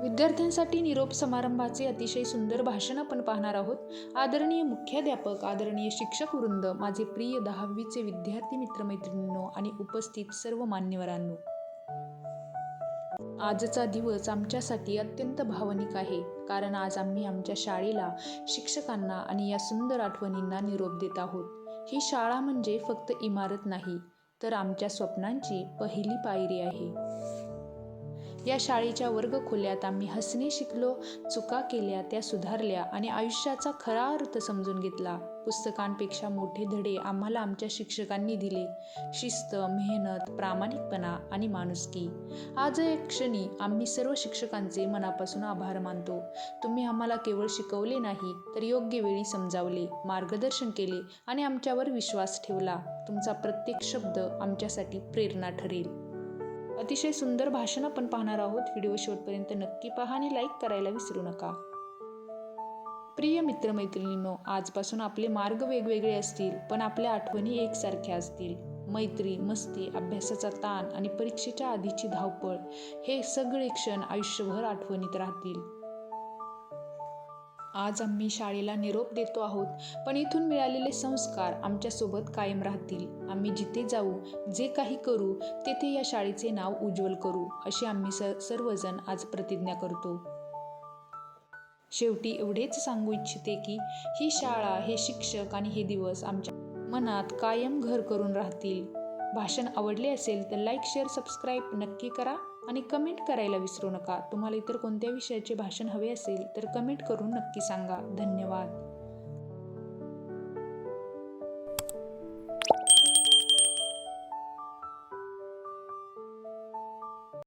विद्यार्थ्यांसाठी निरोप समारंभाचे अतिशय सुंदर भाषण आपण पाहणार आहोत. आदरणीय मुख्याध्यापक, आदरणीय शिक्षक वृंद, माझे प्रिय 10वीचे विद्यार्थी मित्रमैत्रिणींनो आणि उपस्थित सर्व मान्यवरांनो, आजचा दिवस आमच्यासाठी अत्यंत भावनिक आहे. कारण आज आम्ही आमच्या शाळेला, शिक्षकांना आणि या सुंदर आठवणींना निरोप देत आहोत. ही शाळा म्हणजे फक्त इमारत नाही, तर आमच्या स्वप्नांची पहिली पायरी आहे. या शाळेच्या वर्गखोल्यात आम्ही हसणे शिकलो, चुका केल्या त्या सुधारल्या आणि आयुष्याचा खरा अर्थ समजून घेतला. पुस्तकांपेक्षा मोठे धडे आम्हाला आमच्या शिक्षकांनी दिले. शिस्त, मेहनत, प्रामाणिकपणा आणि माणुसकी. आज या क्षणी आम्ही सर्व शिक्षकांचे मनापासून आभार मानतो. तुम्ही आम्हाला केवळ शिकवले नाही, तर योग्य वेळी समजावले, मार्गदर्शन केले आणि आमच्यावर विश्वास ठेवला. तुमचा प्रत्येक शब्द आमच्यासाठी प्रेरणा ठरेल. अतिशय सुंदर भाषण आपण पाहणार आहोत. व्हिडिओ शेवटपर्यंत नक्की पहा आणि लाईक करायला विसरू नका. प्रिय मित्रमैत्रिणींनो, आजपासून आपले मार्ग वेगवेगळे असतील, पण आपल्या आठवणी एकसारख्या असतील. मैत्री, मस्ती, अभ्यासाचा ताण आणि परीक्षेच्या आधीची धावपळ, हे सगळे क्षण आयुष्यभर आठवणीत राहतील. आज आम्ही शाळेला निरोप देतो आहोत, पण इथून मिळालेले संस्कार आमच्यासोबत कायम राहतील. आम्ही जिथे जाऊ, जे काही करू, तेथे या शाळेचे नाव उज्ज्वल करू, अशी आम्ही सर्वजण आज प्रतिज्ञा करतो. शेवटी एवढेच सांगू इच्छिते की ही शाळा, हे शिक्षक आणि हे दिवस आमच्या मनात कायम घर करून राहतील. भाषण आवडले असेल तर लाईक, शेअर, सबस्क्राईब नक्की करा आणि कमेंट करायला विसरू नका. तुम्हाला इतर कोणत्या विषयाचे भाषण हवे असेल तर कमेंट करून नक्की सांगा. धन्यवाद.